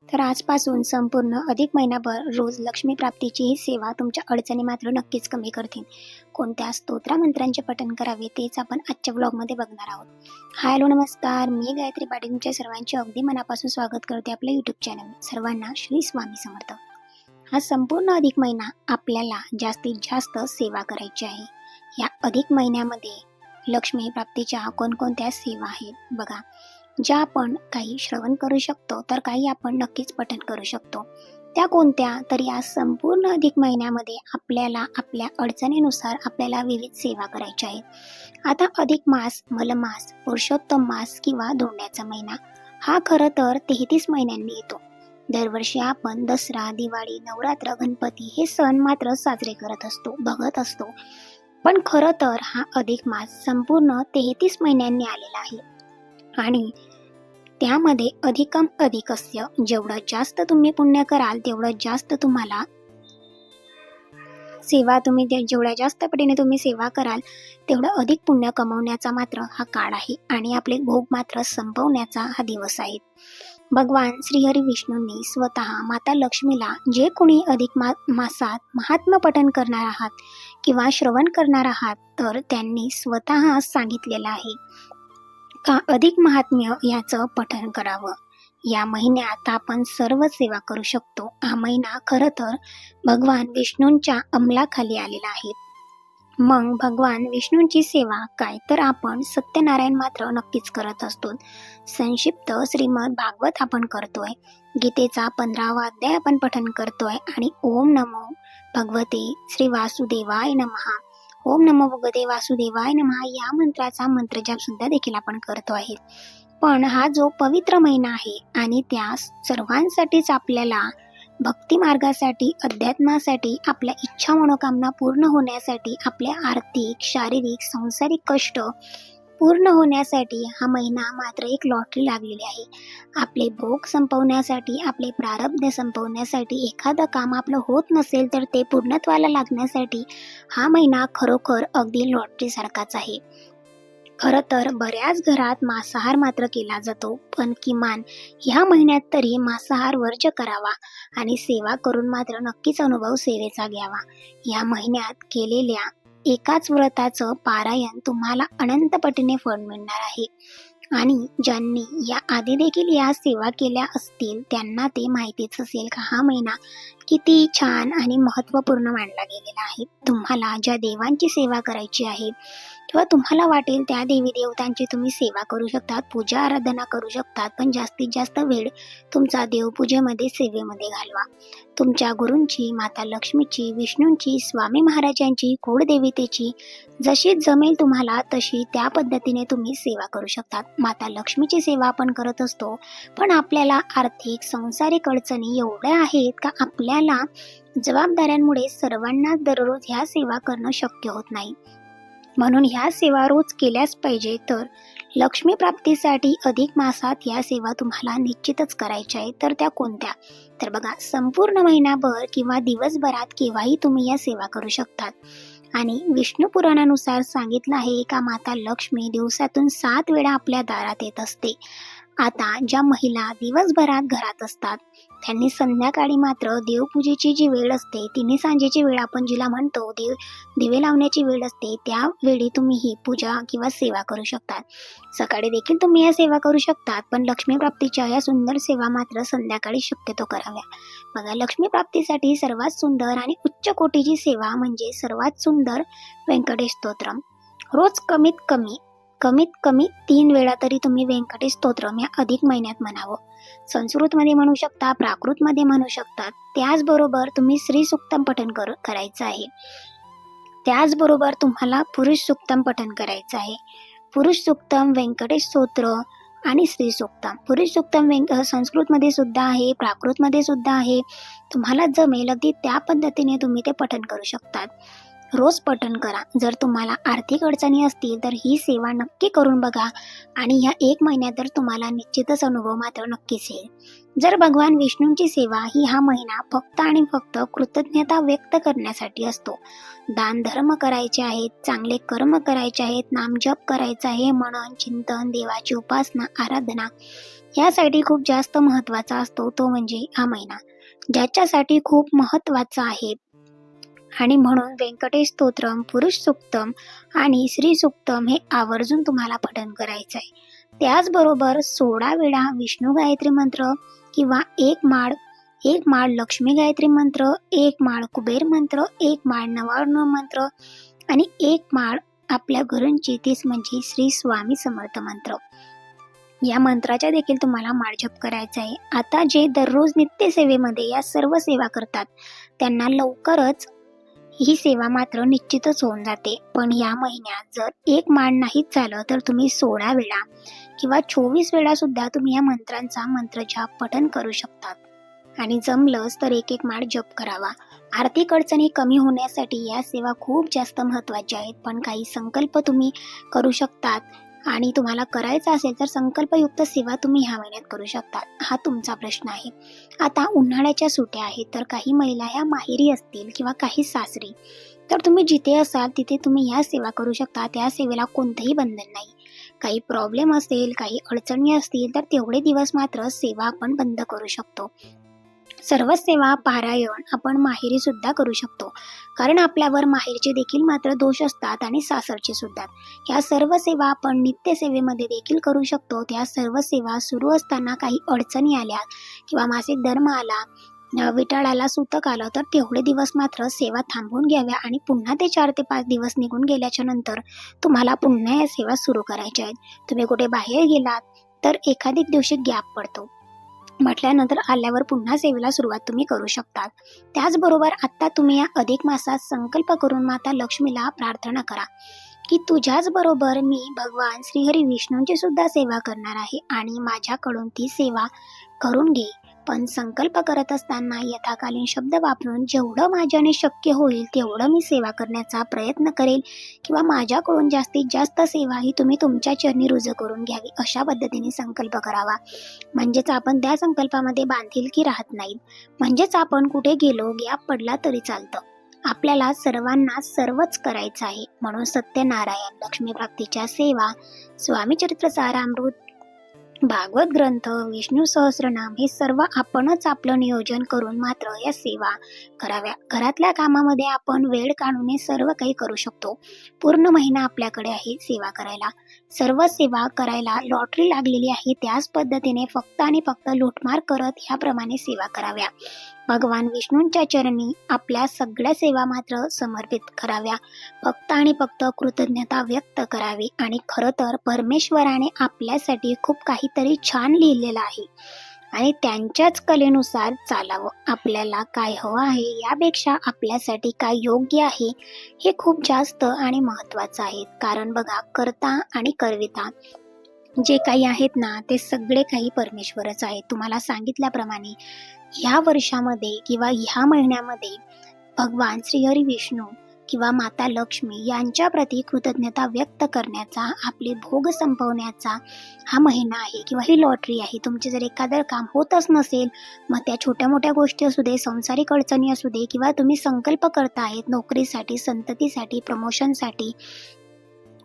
तर आजपासून संपूर्ण अधिक महिनाभर रोज लक्ष्मी प्राप्तीची ही सेवा तुमच्या अडचणी मात्र नक्कीच कमी करतील. कोणत्या स्तोत्रमंत्रांचे पठण करावे तेच आपण आजच्या व्लॉगमध्ये बघणार आहोत. हाय हॅलो नमस्कार, मी गायत्री पाटील तुमच्या सर्वांचे अगदी मनापासून स्वागत करते आपल्या यूट्यूब चॅनल. सर्वांना श्री स्वामी समर्थ. हा संपूर्ण अधिक महिना आपल्याला जास्तीत जास्त सेवा करायची आहे. या अधिक महिन्यामध्ये लक्ष्मी प्राप्तीच्या कोणकोणत्या सेवा आहेत बघा, ज्या आपण काही श्रवण करू शकतो तर काही आपण नक्कीच पठण करू शकतो. त्या कोणत्या तर या संपूर्ण अधिक महिन्यामध्ये आपल्याला आपल्या अडचणीनुसार आपल्याला विविध सेवा करायच्या आहेत. आता अधिक मास, मलमास, पुरुषोत्तम मास किंवा धोंड्याचा महिना हा खरं तर 33 महिन्यांनी येतो. दरवर्षी आपण दसरा, दिवाळी, नवरात्र, गणपती हे सण मात्र साजरे करत असतो, बघत असतो. पण खरं तर हा अधिक मास संपूर्ण 33 महिन्यांनी आलेला आहे. आणि त्यामध्ये अधिकम अधिकस्य, जेवढं जास्त तुम्ही पुण्य कराल तेवढं जास्त तुम्हाला सेवा, जेवढ्या जास्त पटीने तुम्ही सेवा कराल तेवढं अधिक पुण्य कमवण्याचा मात्र हा काळ आहे आणि आपले भोग मात्र संपवण्याचा हा दिवस आहे. भगवान श्रीहरी विष्णूंनी स्वतः माता लक्ष्मीला जे कोणी अधिक मासात महात्म्य पठण करणार आहात किंवा श्रवण करणार आहात तर त्यांनी स्वतः सांगितलेलं आहे का अधिक महात्म्य याचं पठण करावं. या महिन्यात आपण सर्व सेवा करू शकतो. हा महिना खरं तर भगवान विष्णूंच्या अंमलाखाली आलेला आहे. मग भगवान विष्णूंची सेवा काय तर आपण सत्यनारायण मात्र नक्कीच करत असतो. संक्षिप्त श्रीमद भागवत आपण करतोय, गीतेचा 15वा अध्याय आपण पठण करतोय आणि ओम नमो भगवते श्री वासुदेवाय नमः, ओम नमो भगवते वासुदेवाय नमः या मंत्राचा मंत्रजाप सुद्धा देखील आपण करतो आहे. पण हा जो पवित्र महिना आहे आणि त्या सर्वांसाठीच आपल्याला भक्ती मार्गासाठी, अध्यात्मासाठी, आपल्या इच्छा मनोकामना पूर्ण होण्यासाठी, आपल्या आर्थिक, शारीरिक, सांसारिक कष्ट पूर्ण होण्यासाठी हा महिना मात्र एक लॉटरी लागलेली आहे. आपले भोग संपवण्यासाठी, आपले प्रारब्ध संपवण्यासाठी, एखादं काम आपलं होत नसेल तर ते पूर्णत्वाला लागण्यासाठी हा महिना खरोखर अगदी लॉटरी सारखाच आहे. खरं तर बऱ्याच घरात मांसाहार मात्र केला जातो, पण किमान ह्या महिन्यात तरी मांसाहार वर्ज्य करावा आणि सेवा करून मात्र नक्कीच अनुभव सेवेचा घ्यावा. या महिन्यात केलेल्या एकाच व्रताचं पारायण तुम्हाला अनंत पटीने फळ मिळणार आहे. आणि ज्यांनी या आधी देखील या सेवा केल्या असतील त्यांना ते माहितीच असेल का हा महिना किती छान आणि महत्त्वपूर्ण मानला गेलेला आहे. तुम्हाला ज्या देवांची सेवा करायची आहे किंवा तुम्हाला वाटेल त्या देवी देवतांची तुम्ही सेवा करू शकतात, पूजा आराधना करू शकतात, पण जास्तीत जास्त वेळ तुमचा देवपूजेमध्ये, सेवेमध्ये घालवा. तुमच्या गुरूंची, माता लक्ष्मीची, विष्णूंची, स्वामी महाराजांची, कुळदेवतेची जशी जमेल तुम्हाला तशी त्या पद्धतीने तुम्ही सेवा करू शकतात. माता लक्ष्मीची सेवा आपण करत असतो, पण आपल्याला आर्थिक, सांसारिक अडचणी एवढ्या आहेत का आपल्याला जबाबदाऱ्यांमुळे सर्वांना दररोज ह्या सेवा करणं शक्य होत नाही. म्हणून ह्या सेवा रोज केल्याच पाहिजे. तर लक्ष्मी प्राप्तीसाठी अधिक मासात या सेवा तुम्हाला निश्चितच करायच्या आहेत. तर त्या कोणत्या तर बघा, संपूर्ण महिनाभर किंवा दिवसभरात केव्हाही तुम्ही या सेवा करू शकतात. आणि विष्णू पुराणानुसार सांगितलं आहे का माता लक्ष्मी दिवसातून 7 वेळा आपल्या दारात येत असते. आता ज्या महिला दिवसभरात घरात असतात त्यांनी संध्याकाळी मात्र देवपूजेची जी वेळ असते, तिन्ही सांजेची वेळ आपण जिला म्हणतो, दिवे लावण्याची वेळ असते, त्या वेळी तुम्ही ही पूजा किंवा सेवा करू शकतात. सकाळी देखील तुम्ही या सेवा करू शकतात, पण लक्ष्मी प्राप्तीच्या या सुंदर सेवा मात्र संध्याकाळी शक्यतो कराव्या. बघा, लक्ष्मी प्राप्तीसाठी सर्वात सुंदर आणि उच्च कोटीची सेवा म्हणजे सर्वात सुंदर व्यंकटेश स्तोत्रम. रोज कमीत कमी 3 वेळा तरी तुम्ही व्यंकटेश स्तोत्रम या अधिक महिन्यात म्हणावं. संस्कृतमध्ये म्हणू शकता, प्राकृतमध्ये म्हणू शकतात. त्याचबरोबर तुम्ही श्री सुक्तम पठण करायचं आहे. त्याचबरोबर तुम्हाला पुरुष सुक्तम पठण करायचं आहे. पुरुष सुक्तम, व्यंकटेश स्तोत्र आणि श्री सुक्तम. पुरुष सुक्तम संस्कृतमध्ये सुद्धा आहे, प्राकृतमध्ये सुद्धा आहे. तुम्हाला जमेल अगदी त्या पद्धतीने तुम्ही ते पठण करू शकतात. रोज पठण करा. जर तुम्हाला आर्थिक अडचणी असतील तर ही सेवा नक्की करून बघा आणि ह्या 1 महिन्यात तर तुम्हाला निश्चितच अनुभव मात्र नक्कीच येईल. जर भगवान विष्णूंची सेवा ही हा महिना फक्त आणि फक्त कृतज्ञता व्यक्त करण्यासाठी असतो. दान धर्म करायचे आहेत, चांगले कर्म करायचे आहेत, नामजप करायचा आहे, मनन चिंतन, देवाची उपासना, आराधना यासाठी खूप जास्त महत्त्वाचा असतो तो म्हणजे हा महिना, ज्याच्यासाठी खूप महत्त्वाचा आहे. आणि म्हणून व्यंकटेश स्तोत्रम, पुरुष सूक्तम आणि श्री सूक्तम हे आवर्जून तुम्हाला पठण करायचं आहे. त्याचबरोबर 16 वेळा विष्णू गायत्री मंत्र किंवा एक माळ लक्ष्मी गायत्री मंत्र, एक माळ कुबेर मंत्र, एक माळ नवार्ण मंत्र आणि एक माळ आपल्या गुरूंची तीच म्हणजे श्री स्वामी समर्थ मंत्र. या मंत्राच्या देखील तुम्हाला माळजप करायचा आहे. आता जे दररोज नित्यसेवेमध्ये या सर्व सेवा करतात त्यांना लवकरच ही सेवा मात्र निश्चितच होऊन जाते. पण या महिन्यात जर एक माळ नाहीच झालं तर तुम्ही 16 वेळा किंवा 24 वेळा सुद्धा तुम्ही या मंत्रांचा मंत्रजाप पठण करू शकतात. आणि जमलंच तर एक माळ जप करावा. आर्थिक अडचणी कमी होण्यासाठी या सेवा खूप जास्त महत्त्वाच्या आहेत. पण काही संकल्प तुम्ही करू शकतात आणि तुम्हाला करायचा असेल तर संकल्पयुक्त सेवा तुम्ही ह्या महिन्यात करू शकता. हा तुमचा प्रश्न आहे. आता उन्हाळ्याच्या सुट्ट्या आहेत तर काही महिला ह्या माहेरी असतील किंवा काही सासरी, तर तुम्ही जिथे असाल तिथे तुम्ही या सेवा करू शकता. त्या सेवेला कोणतंही बंधन नाही. काही प्रॉब्लेम असेल, काही अडचणी असतील तर तेवढे दिवस मात्र सेवा आपण बंद करू शकतो. सर्व सेवा पारायण आपण माहेरी सुद्धा करू शकतो, कारण आपल्यावर माहेरचे देखील मात्र दोष असतात आणि सासरचे सुद्धा. ह्या सर्व सेवा आपण नित्यसेवेमध्ये देखील करू शकतो. त्या सर्व सेवा सुरू असताना काही अडचणी आल्या किंवा मासिक धर्म आला, विटाळाला सुतक आलं तर तेवढे दिवस मात्र सेवा थांबवून घ्याव्या आणि पुन्हा ते 4 ते 5 दिवस निघून गेल्याच्या नंतर तुम्हाला पुन्हा या सेवा सुरू करायच्या आहेत. तुम्ही कुठे बाहेर गेलात तर एखादी दिवशी गॅप पडतो, म्हटल्यानंतर आल्यावर पुन्हा सेवेला सुरुवात तुम्ही करू शकतात. त्याचबरोबर आता तुम्ही या अधिक मासात संकल्प करून माता लक्ष्मीला प्रार्थना करा की तुझ्याच बरोबर मी भगवान श्रीहरी विष्णूंची सुद्धा सेवा करणार आहे आणि माझ्याकडून ती सेवा करून घे. पण संकल्प करत असताना यथाकालीन शब्द वापरून जेवढं माझ्याने शक्य होईल तेवढं मी सेवा करण्याचा प्रयत्न करेल किंवा माझ्याकडून जास्तीत जास्त सेवा ही तुम्ही तुमच्या चरणी रुजू करून घ्यावी, अशा पद्धतीने संकल्प करावा. म्हणजेच आपण त्या संकल्पामध्ये बांधिलकी राहत नाही. म्हणजेच आपण कुठे गेलो, गॅप पडला तरी चालतं. आपल्याला सर्वांना सर्वच करायचं आहे. म्हणून सत्यनारायण, लक्ष्मी प्राप्तीच्या सेवा, स्वामी चरित्र सारामृत, भागवत ग्रंथ, विष्णू सहस्रनाम हे सर्व आपणच आपलं नियोजन करून मात्र या सेवा कराव्या. घरातल्या कामामध्ये आपण वेळ काढून हे सर्व काही करू शकतो. पूर्ण महिना आपल्याकडे आहे सेवा करायला. सर्व सेवा करायला लॉटरी लागलेली आहे, त्याच पद्धतीने फक्त आणि फक्त लूटमार करत याप्रमाणे सेवा कराव्या. भगवान विष्णूंच्या चरणी आपल्या सगळ्या सेवा मात्र समर्पित कराव्या. फक्त आणि फक्त कृतज्ञता व्यक्त करावी. आणि खरं तर परमेश्वराने आपल्यासाठी खूप काहीतरी छान लिहिलेलं आहे आणि त्यांच्याच कलेनुसार चालावं. आपल्याला काय हवं आहे यापेक्षा आपल्यासाठी काय योग्य आहे हे खूप जास्त आणि महत्त्वाचं आहे. कारण बघा, कर्ता आणि करविता जे काही आहेत ना ते सगळे काही परमेश्वरच आहेत. तुम्हाला सांगितल्याप्रमाणे ह्या वर्षामध्ये किंवा ह्या महिन्यामध्ये भगवान श्रीहरी विष्णू किंवा माता लक्ष्मी यांच्या प्रती कृतज्ञता व्यक्त करण्याचा, आपले भोग संपवण्याचा हा महिना आहे किंवा ही लॉटरी आहे. तुमचे जर एखादं काम होतच नसेल, मग त्या छोट्या मोठ्या गोष्टी असू दे, संसारिक अडचणी असू दे किंवा तुम्ही संकल्प करतायत नोकरीसाठी, संततीसाठी, प्रमोशनसाठी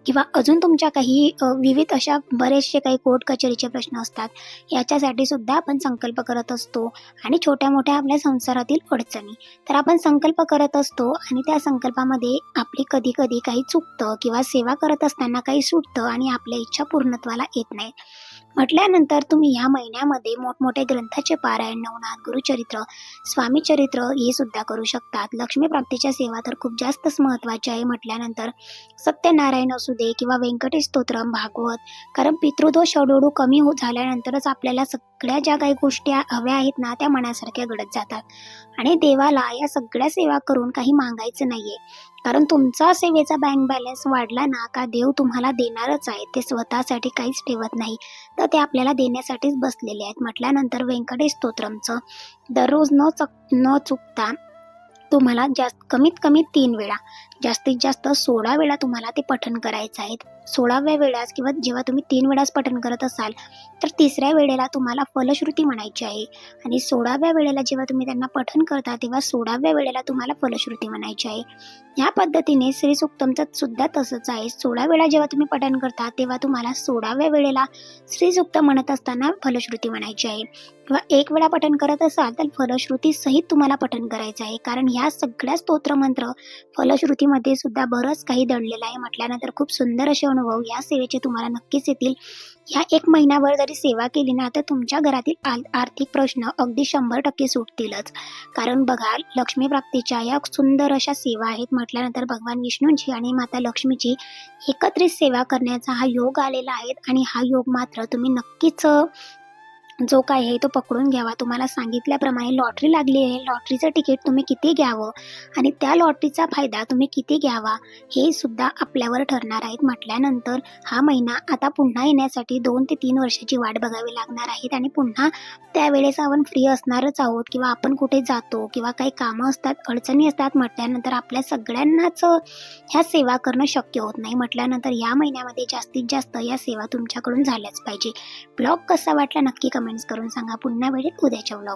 किंवा अजून तुमच्या काही विविध अशा बरेचसे काही कोर्ट कचेरीचे प्रश्न असतात, याच्यासाठी सुद्धा आपण संकल्प करत असतो. आणि छोट्या मोठ्या आपल्या संसारातील अडचणी तर आपण संकल्प करत असतो आणि त्या संकल्पामध्ये आपली कधी कधी काही चुकतं किंवा सेवा करत असताना काही सुटतं आणि आपल्या इच्छा पूर्णत्वाला येत नाही. म्हटल्यानंतर तुम्ही या महिन्यामध्ये मोठमोठे ग्रंथाचे पारायण, नवनाथ, गुरुचरित्र, स्वामी चरित्र हे सुद्धा करू शकतात. लक्ष्मी प्राप्तीच्या सेवा तर खूप जास्तच महत्त्वाच्या आहे. म्हटल्यानंतर सत्यनारायण असू दे किंवा व्यंकटेश स्तोत्रम, भागवत, कारण पितृदोष हळूहळू कमी झाल्यानंतरच आपल्याला सगळ्या ज्या काही गोष्टी हव्या आहेत ना त्या मनासारख्या घडत जातात. आणि देवाला या सगळ्या सेवा करून काही मागायचं नाहीये, कारण तुमचा सेवेचा बँक बॅलन्स वाढला ना का देव तुम्हाला देणारच आहे. ते स्वतःसाठी काहीच ठेवत नाही, तर ते आपल्याला देण्यासाठीच बसलेले आहेत. म्हटल्यानंतर व्यंकटेश स्तोत्रमचं दररोज न चुकता तुम्हाला कमीत कमी 3 वेळा, जास्तीत जास्त 16 वेळा तुम्हाला ते पठण करायचं आहे. 16व्या वेळेस किंवा जेव्हा तुम्ही 3 वेळास पठण करत असाल तर 3ऱ्या वेळेला तुम्हाला फलश्रुती म्हणायची आहे आणि 16व्या वेळेला जेव्हा तुम्ही त्यांना पठण करता तेव्हा 16व्या वेळेला तुम्हाला फलश्रुती म्हणायची आहे. या पद्धतीने श्री सूक्तमचं सुद्धा तसंच आहे. 16 वेळा जेव्हा तुम्ही पठण करता तेव्हा तुम्हाला 16व्या वेळेला श्री सूक्त म्हणत असताना फलश्रुती म्हणायची आहे किंवा 1 वेळा पठण करत असाल तर फलश्रुती सहित तुम्हाला पठण करायचं आहे. कारण ह्या सगळ्या स्तोत्रमंत्र फलश्रुतीमध्ये सुद्धा बरंच काही दडलेलं आहे. म्हटल्यानंतर खूप सुंदर असे अनुभव या सेवेचे तुम्हाला नक्कीच येतील. या 1 महिनाभर जरी सेवा केली ना तर तुमच्या घरातील आर्थिक प्रश्न अगदी 100% सुटतीलच. कारण बघा, लक्ष्मी प्राप्तीच्या या सुंदर अशा सेवा आहेत. म्हटल्यानंतर भगवान विष्णूंची आणि माता लक्ष्मीची एकत्रित सेवा करण्याचा हा योग आलेला आहे आणि हा योग मात्र तुम्ही नक्कीच जो काय आहे तो पकडून घ्यावा. तुम्हाला सांगितल्याप्रमाणे लॉटरी लागली आहे, लॉटरीचं तिकीट तुम्ही किती घ्यावं आणि त्या लॉटरीचा फायदा तुम्ही किती घ्यावा हे सुद्धा आपल्यावर ठरणार आहेत. म्हटल्यानंतर हा महिना आता पुन्हा येण्यासाठी 2 ते 3 वर्षाची वाट बघावी लागणार आहेत आणि पुन्हा त्यावेळेस आपण फ्री असणारच आहोत किंवा आपण कुठे जातो किंवा काही कामं असतात, अडचणी असतात. म्हटल्यानंतर आपल्या सगळ्यांनाच ह्या सेवा करणं शक्य होत नाही. म्हटल्यानंतर या महिन्यामध्ये जास्तीत जास्त या सेवा तुमच्याकडून झाल्याच पाहिजे. ब्लॉग कसा वाटला नक्की कमेंट्स करून सांगा. पुन्हा भेटेल उद्याच्या ब्लॉग.